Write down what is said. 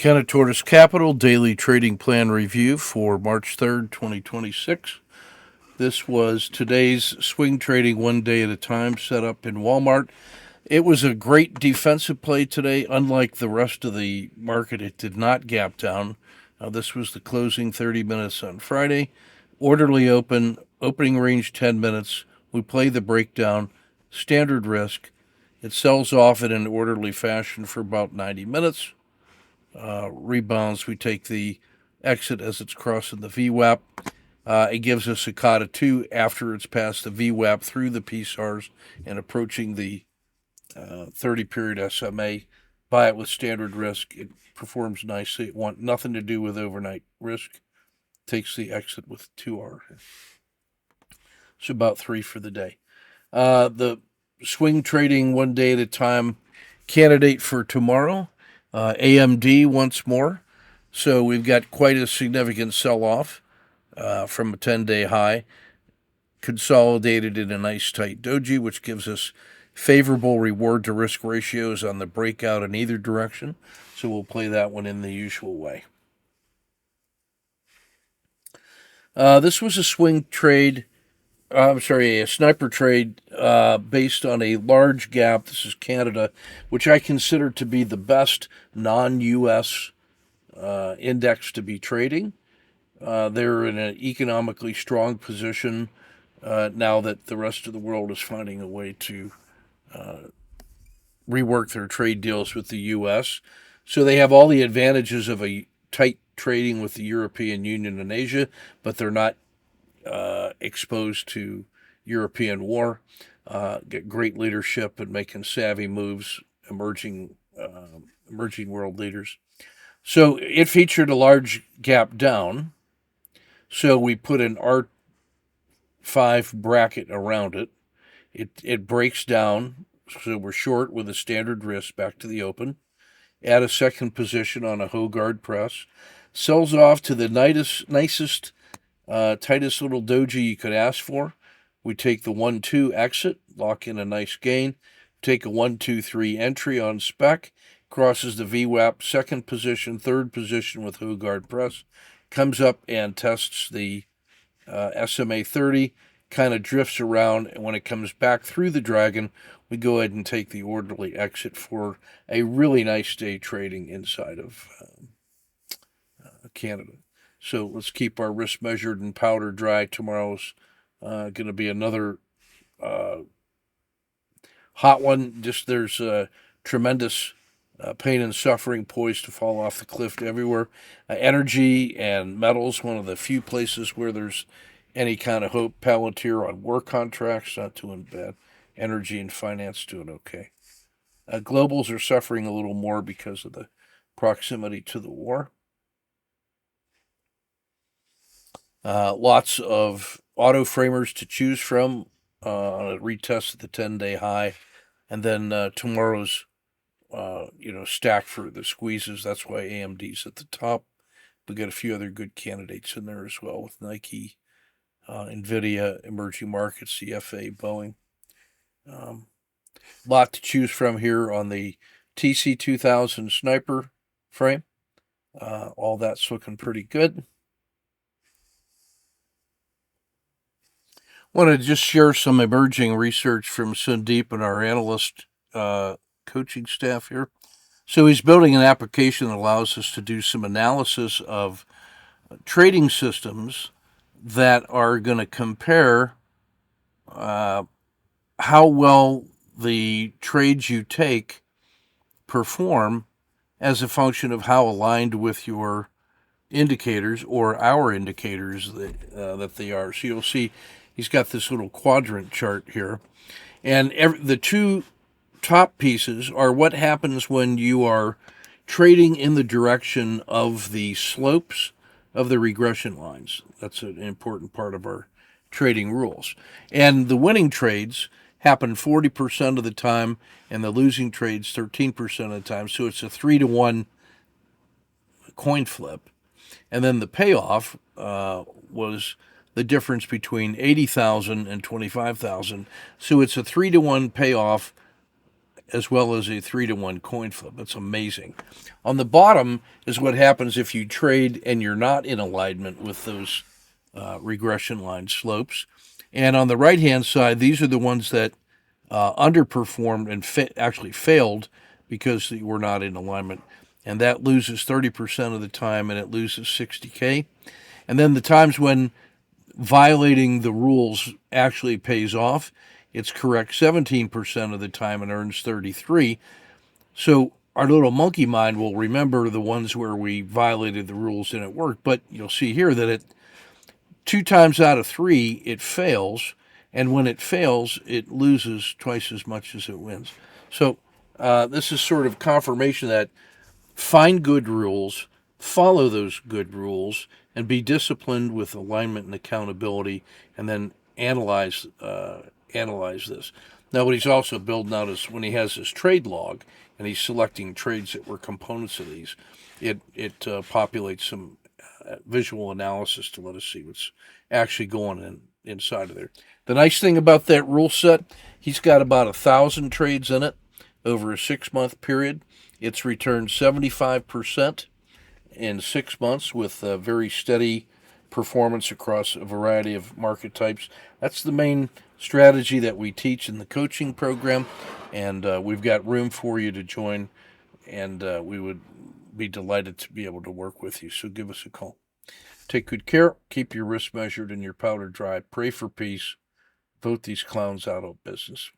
Tortoise Capital Daily Trading Plan Review for March 3rd, 2026. This was today's swing trading one day at a time setup in Walmart. It was a great defensive play today. Unlike the rest of the market, it did not gap down. This was the closing 30 minutes on Friday. Orderly opening range 10 minutes. We play the breakdown, standard risk. It sells off in an orderly fashion for about 90 minutes. Rebounds, we take the exit as it's crossing the VWAP. It gives us a COTA 2 after it's passed the VWAP through the PSARs and approaching the 30-period SMA. Buy it with standard risk. It performs nicely. It wants nothing to do with overnight risk. Takes the exit with 2R. So about 3 for the day. The swing trading one day at a time candidate for tomorrow. AMD once more. So we've got quite a significant sell-off from a 10-day high, consolidated in a nice tight doji, which gives us favorable reward to risk ratios on the breakout in either direction. So we'll play that one in the usual way. This was a swing trade. A sniper trade based on a large gap. This is Canada, which I consider to be the best non-U.S. Index to be trading. They're in an economically strong position now that the rest of the world is finding a way to rework their trade deals with the U.S. So they have all the advantages of a tight trading with the European Union and Asia, but they're not exposed to European war, get great leadership and making savvy moves, emerging world leaders. So it featured a large gap down. So we put an R5 bracket around it. It breaks down. So we're short with a standard risk back to the open. Add a second position on a Hogarth press. Sells off to the nicest tightest little doji you could ask for. We take the 1-2 exit, lock in a nice gain. Take a 1-2-3 entry on spec, crosses the VWAP, second position, third position with Hogarth press, comes up and tests the SMA 30, kind of drifts around, and when it comes back through the dragon, we go ahead and take the orderly exit for a really nice day trading inside of Canada. So let's keep our risk measured and powder dry. Tomorrow's going to be another hot one. Just there's tremendous pain and suffering poised to fall off the cliff everywhere. Energy and metals, one of the few places where there's any kind of hope. Palantir on war contracts, not doing bad. Energy and finance doing okay. Globals are suffering a little more because of the proximity to the war. Lots of auto framers to choose from on a retest at the 10-day high. And then tomorrow's, stack for the squeezes. That's why AMD's at the top. We got a few other good candidates in there as well with Nike, NVIDIA, emerging markets, CFA, Boeing. Lot to choose from here on the TC2000 sniper frame. All that's looking pretty good. Want to just share some emerging research from Sundeep and our analyst coaching staff here. So he's building an application that allows us to do some analysis of trading systems that are going to compare how well the trades you take perform as a function of how aligned with your indicators or our indicators that they are. So you'll see he's got this little quadrant chart here. And the two top pieces are what happens when you are trading in the direction of the slopes of the regression lines. That's an important part of our trading rules. And the winning trades happen 40% of the time, and the losing trades 13% of the time. So it's a 3-to-1 coin flip. And then the payoff was the difference between 80,000 and 25,000. So it's a 3-to-1 payoff as well as a 3-to-1 coin flip. That's amazing. On the bottom is what happens if you trade and you're not in alignment with those regression line slopes. And on the right hand side, these are the ones that underperformed and actually failed because they were not in alignment. And that loses 30% of the time, and it loses 60K. And then the times when violating the rules actually pays off, it's correct 17% of the time and earns 33. So our little monkey mind will remember the ones where we violated the rules and it worked. But you'll see here that it 2 times out of 3 it fails, and when it fails, it loses twice as much as it wins. So this is sort of confirmation that find good rules, follow those good rules, and be disciplined with alignment and accountability, and then analyze this. Now, what he's also building out is when he has his trade log and he's selecting trades that were components of these, it populates some visual analysis to let us see what's actually going inside of there. The nice thing about that rule set, he's got about 1,000 trades in it over a 6-month period. It's returned 75% in 6 months with a very steady performance across a variety of market types. That's the main strategy that we teach in the coaching program, and we've got room for you to join, and we would be delighted to be able to work with you. So give us a call. Take good care. Keep your wrist measured and your powder dry. Pray for peace. Vote these clowns out of business.